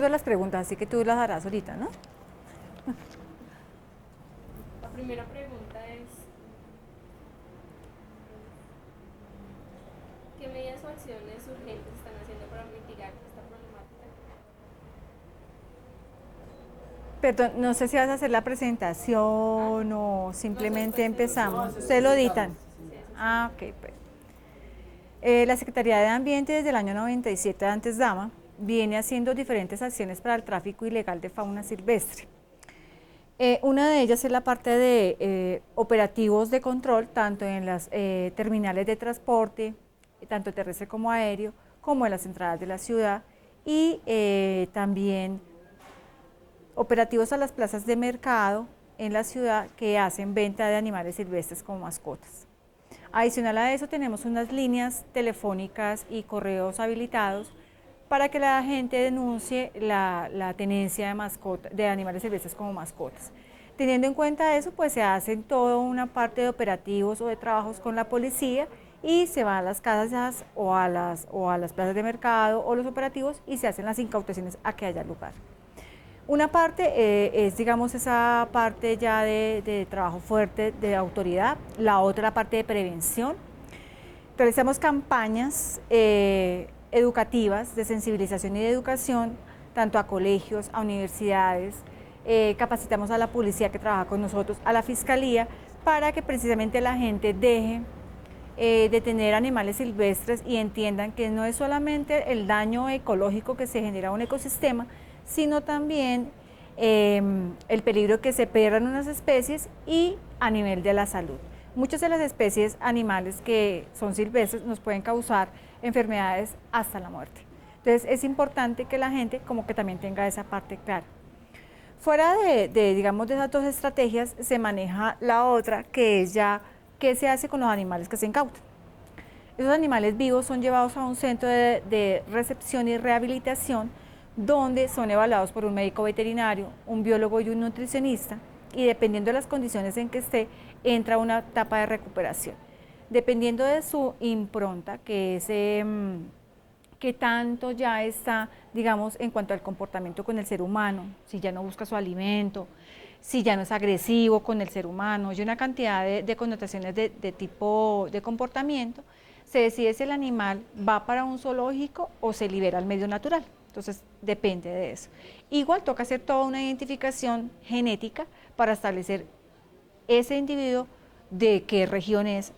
de las preguntas, así que tú las harás ahorita, ¿no? La primera pregunta es, ¿qué medidas o acciones urgentes están haciendo para mitigar esta problemática? Perdón, no sé si vas a hacer la presentación o No, eso simplemente después empezamos. se ¿Ustedes lo editan? sí, eso sí. Ah, ok, pues. La Secretaría de Ambiente desde el año 97 de antes dama viene haciendo diferentes acciones para el tráfico ilegal de fauna silvestre. Una de ellas es la parte de operativos de control, tanto en las terminales de transporte, tanto terrestre como aéreo, como en las entradas de la ciudad, y también operativos a las plazas de mercado en la ciudad que hacen venta de animales silvestres como mascotas. Adicional a eso tenemos unas líneas telefónicas y correos habilitados para que la gente denuncie la tenencia de animales silvestres como mascotas. Teniendo en cuenta eso, pues se hacen toda una parte de operativos o de trabajos con la policía y se van a las casas o a las plazas de mercado o los operativos y se hacen las incautaciones a que haya lugar. Una parte es, digamos, esa parte ya de trabajo fuerte de autoridad, la otra la parte de prevención. Realizamos campañas educativas de sensibilización y de educación, tanto a colegios, a universidades, capacitamos a la policía que trabaja con nosotros, a la fiscalía, para que precisamente la gente deje de tener animales silvestres y entiendan que no es solamente el daño ecológico que se genera a un ecosistema, sino también el peligro que se pierdan unas especies y a nivel de la salud. Muchas de las especies animales que son silvestres nos pueden causar enfermedades hasta la muerte. Entonces es importante que la gente como que también tenga esa parte clara. Fuera digamos, de esas dos estrategias se maneja la otra, que es ya qué se hace con los animales que se incautan. Esos animales vivos son llevados a un centro de recepción y rehabilitación donde son evaluados por un médico veterinario, un biólogo y un nutricionista, y dependiendo de las condiciones en que esté, entra a una etapa de recuperación. Dependiendo de su impronta, que es qué tanto ya está, digamos, en cuanto al comportamiento con el ser humano, si ya no busca su alimento, si ya no es agresivo con el ser humano, hay una cantidad de connotaciones de tipo de comportamiento, se decide si el animal va para un zoológico o se libera al medio natural. Entonces, depende de eso. Igual toca hacer toda una identificación genética para establecer ese individuo de qué región es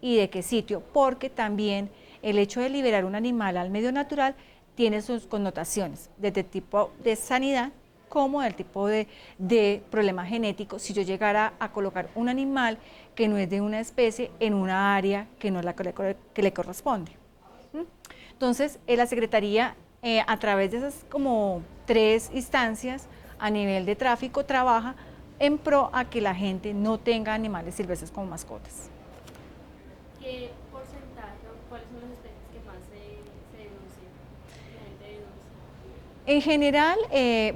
y de qué sitio, porque también el hecho de liberar un animal al medio natural tiene sus connotaciones, desde el tipo de sanidad como del tipo de problema genético, si yo llegara a colocar un animal que no es de una especie en una área que no es la que le corresponde. Entonces, la Secretaría, a través de esas como 3 instancias a nivel de tráfico, trabaja en pro a que la gente no tenga animales silvestres como mascotas. ¿Qué porcentaje o cuáles son las especies que más se denuncian? La gente denuncia. En general,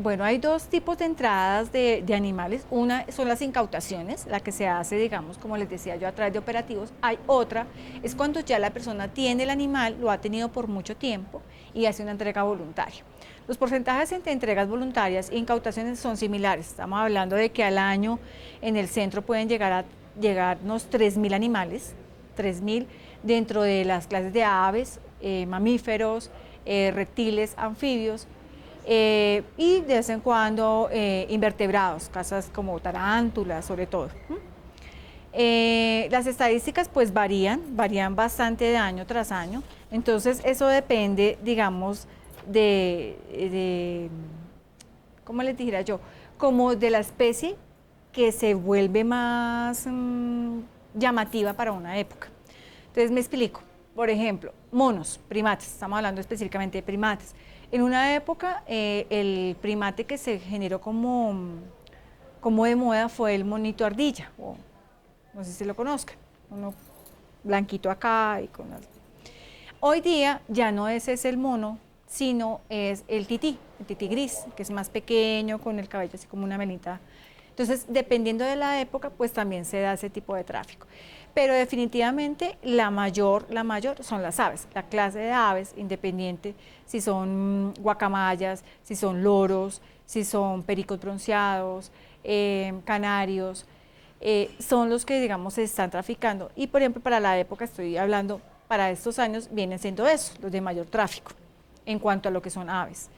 bueno, hay dos tipos de entradas de animales. Una son las incautaciones, la que se hace, digamos, como les decía yo, a través de operativos. Hay otra, es cuando ya la persona tiene el animal, lo ha tenido por mucho tiempo y hace una entrega voluntaria. Los porcentajes entre entregas voluntarias e incautaciones son similares. Estamos hablando de que al año en el centro pueden llegar unos 3.000 animales, 3.000 dentro de las clases de aves, mamíferos, reptiles, anfibios, y de vez en cuando invertebrados, cosas como tarántulas sobre todo. Las estadísticas pues varían bastante de año tras año, entonces eso depende, digamos, ¿cómo les dijera yo? Como de la especie que se vuelve más llamativa para una época. Entonces me explico, por ejemplo, monos, primates, estamos hablando específicamente de primates. En una época el primate que se generó como de moda fue el monito ardilla, o no sé si lo conozcan, uno blanquito acá y con las... Hoy día ya no es ese el mono, sino es el tití gris, que es más pequeño, con el cabello así como una melita Entonces, dependiendo de la época, pues también se da ese tipo de tráfico. Pero definitivamente la mayor son las aves, la clase de aves, independiente si son guacamayas, si son loros, si son pericos bronceados, canarios, son los que, digamos, se están traficando. Y, por ejemplo, para la época, estoy hablando, para estos años vienen siendo eso, los de mayor tráfico, en cuanto a lo que son aves.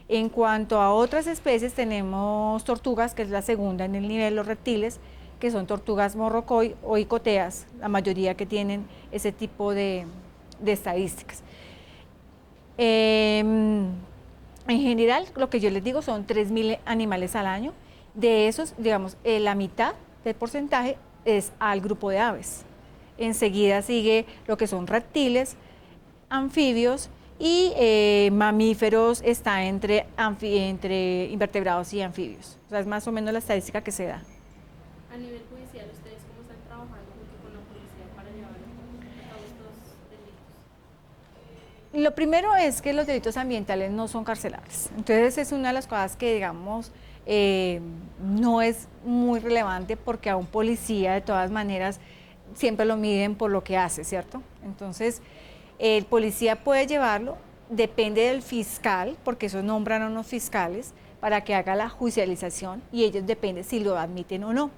En cuanto a otras especies, tenemos tortugas, que es la segunda en el nivel, los reptiles, que son tortugas morrocoy o icoteas, la mayoría que tienen ese tipo de estadísticas. En general, lo que yo les digo son 3.000 animales al año. De esos, digamos, la mitad del porcentaje es al grupo de aves. Enseguida sigue lo que son reptiles, anfibios y mamíferos, está entre invertebrados y anfibios. O sea, es más o menos la estadística que se da. A nivel judicial, ¿ustedes cómo están trabajando junto con la policía para llevar a cabo estos delitos? Lo primero es que los delitos ambientales no son carcelables. Entonces es una de las cosas que, digamos, no es muy relevante, porque a un policía de todas maneras siempre lo miden por lo que hace, ¿cierto? Entonces el policía puede llevarlo, depende del fiscal, porque eso nombran a unos fiscales para que haga la judicialización, y ellos depende si lo admiten o no.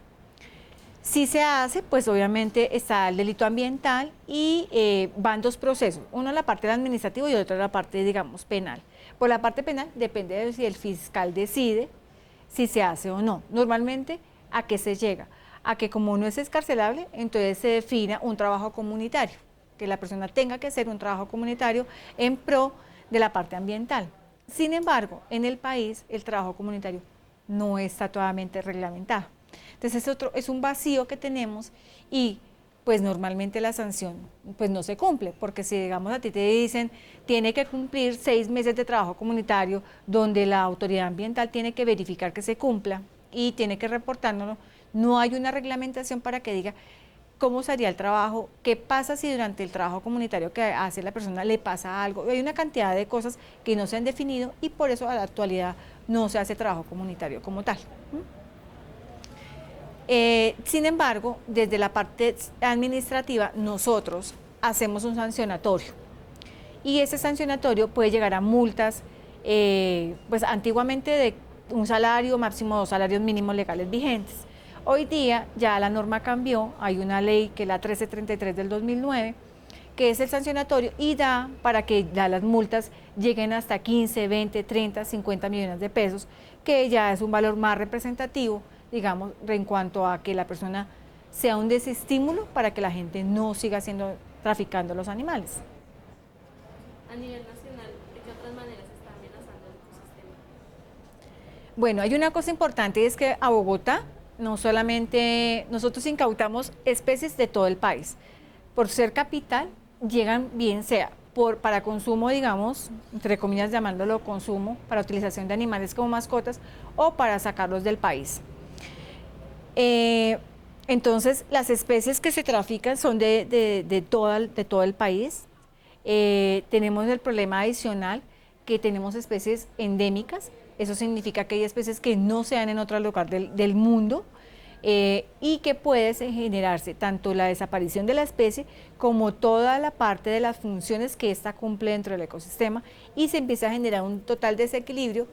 Si se hace, pues obviamente está el delito ambiental y van dos procesos, uno en la parte administrativa y otro en la parte, digamos, penal. Por la parte penal depende de si el fiscal decide si se hace o no. Normalmente, ¿a qué se llega? A que como no es excarcelable, entonces se defina un trabajo comunitario, que la persona tenga que hacer un trabajo comunitario en pro de la parte ambiental. Sin embargo, en el país el trabajo comunitario no está totalmente reglamentado. Entonces es un vacío que tenemos, y pues normalmente la sanción pues no se cumple, porque si, digamos, a ti te dicen tiene que cumplir 6 meses de trabajo comunitario, donde la autoridad ambiental tiene que verificar que se cumpla y tiene que reportárnoslo, no hay una reglamentación para que diga cómo sería el trabajo, qué pasa si durante el trabajo comunitario que hace la persona le pasa algo. Hay una cantidad de cosas que no se han definido, y por eso a la actualidad no se hace trabajo comunitario como tal. Sin embargo, desde la parte administrativa nosotros hacemos un sancionatorio, y ese sancionatorio puede llegar a multas, pues antiguamente de un salario, máximo 2 salarios mínimos legales vigentes. Hoy día ya la norma cambió, hay una ley que es la 1333 del 2009, que es el sancionatorio y da para que ya las multas lleguen hasta 15, 20, 30, 50 millones de pesos, que ya es un valor más representativo, digamos, en cuanto a que la persona sea un desestímulo para que la gente no siga traficando los animales. A nivel nacional, ¿de qué otras maneras se está amenazando el ecosistema? Bueno, hay una cosa importante, y es que a Bogotá no solamente nosotros incautamos especies de todo el país. Por ser capital, llegan bien sea para consumo, digamos, entre comillas llamándolo consumo, para utilización de animales como mascotas, o para sacarlos del país. Entonces, las especies que se trafican son de todo el país. Tenemos el problema adicional que tenemos especies endémicas. Eso significa que hay especies que no se dan en otro lugar del mundo, y que puede generarse tanto la desaparición de la especie como toda la parte de las funciones que ésta cumple dentro del ecosistema, y se empieza a generar un total desequilibrio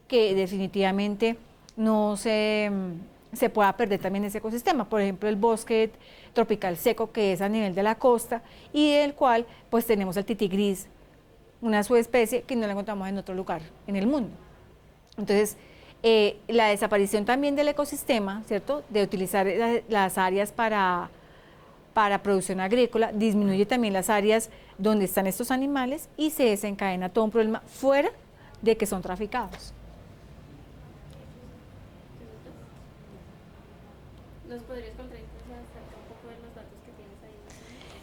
que definitivamente no se pueda perder también ese ecosistema. Por ejemplo, el bosque tropical seco, que es a nivel de la costa, y del cual pues tenemos el tití gris, una subespecie que no la encontramos en otro lugar en el mundo. Entonces, la desaparición también del ecosistema, ¿cierto?, de utilizar las áreas para producción agrícola, disminuye también las áreas donde están estos animales, y se desencadena todo un problema fuera de que son traficados. ¿Nos podrías contar entonces acerca un poco de los datos que tienes ahí?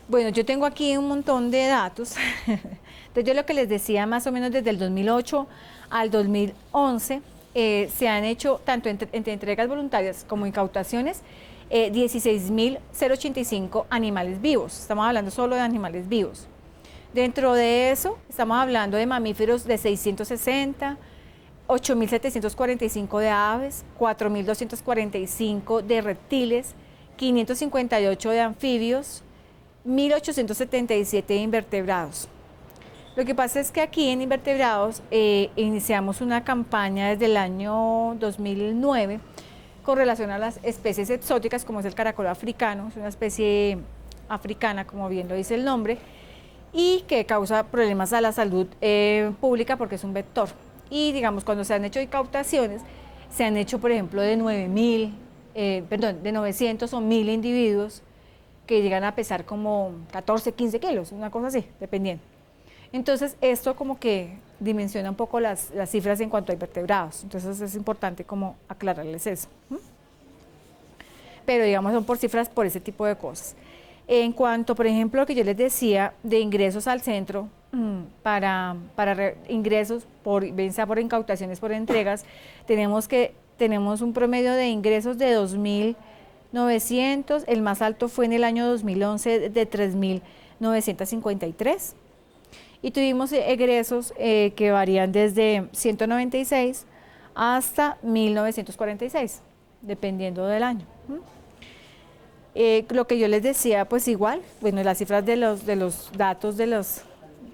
Bueno, yo tengo aquí un montón de datos. Entonces, yo lo que les decía, más o menos desde el 2008 al 2011, se han hecho, tanto entre entregas voluntarias como incautaciones, 16.085 animales vivos. Estamos hablando solo de animales vivos. Dentro de eso, estamos hablando de mamíferos de 660, 8.745 de aves, 4.245 de reptiles, 558 de anfibios, 1.877 de invertebrados. Lo que pasa es que aquí en invertebrados iniciamos una campaña desde el año 2009 con relación a las especies exóticas, como es el caracol africano, es una especie africana, como bien lo dice el nombre, y que causa problemas a la salud pública porque es un vector. Y digamos, cuando se han hecho incautaciones, se han hecho, por ejemplo, de 900 o 1.000 individuos que llegan a pesar como 14, 15 kilos, una cosa así, dependiendo. Entonces, esto como que dimensiona un poco las cifras en cuanto a invertebrados. Entonces, es importante como aclararles eso. Pero, digamos, son por cifras por ese tipo de cosas. En cuanto, por ejemplo, lo que yo les decía de ingresos al centro, para ingresos, bien sea por incautaciones, por entregas, tenemos un promedio de ingresos de 2.900, el más alto fue en el año 2011 de 3.953, y tuvimos egresos que varían desde 196 hasta 1.946, dependiendo del año. Lo que yo les decía, pues igual, bueno, las cifras de los datos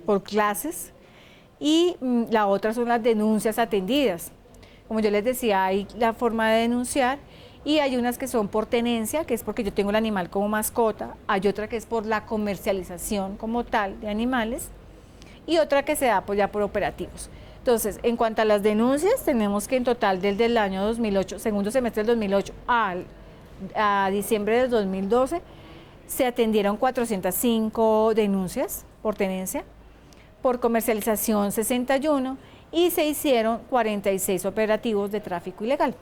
por clases, y la otra son las denuncias atendidas. Como yo les decía, hay la forma de denunciar y hay unas que son por tenencia, que es porque yo tengo el animal como mascota, hay otra que es por la comercialización como tal de animales y otra que se da pues ya por operativos. Entonces, en cuanto a las denuncias, tenemos que en total desde el año 2008, segundo semestre del 2008 a diciembre del 2012, se atendieron 405 denuncias por tenencia, por comercialización 61 y se hicieron 46 operativos de tráfico ilegal.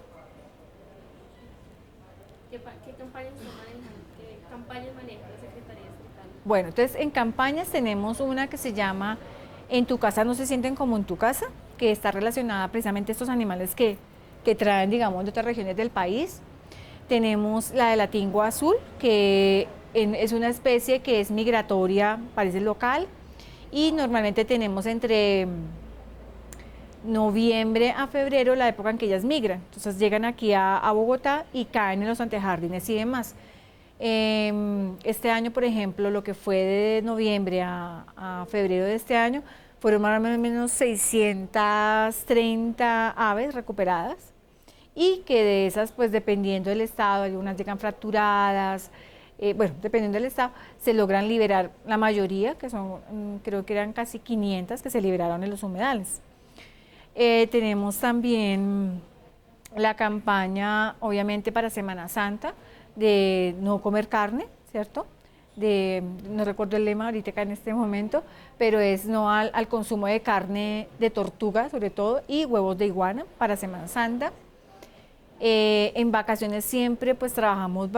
¿Qué campañas manejan? ¿Qué campañas maneja la Secretaría Estatal? Bueno, entonces en campañas tenemos una que se llama En tu casa no se sienten como en tu casa, que está relacionada precisamente a estos animales que traen, digamos, de otras regiones del país. Tenemos la de la tingua azul, que es una especie que es migratoria, parece local, y normalmente tenemos entre noviembre a febrero la época en que ellas migran. Entonces llegan aquí a Bogotá y caen en los antejardines y demás. Este año, por ejemplo, lo que fue de noviembre a febrero de este año, fueron más o menos 630 aves recuperadas, y que de esas, pues dependiendo del estado, algunas llegan fracturadas, bueno, dependiendo del estado, se logran liberar la mayoría, que son, creo que eran casi 500 que se liberaron en los humedales. Tenemos también la campaña, obviamente, para Semana Santa, de no comer carne, ¿cierto? No recuerdo el lema ahorita en este momento, pero es no al consumo de carne de tortuga, sobre todo, y huevos de iguana para Semana Santa. En vacaciones siempre pues trabajamos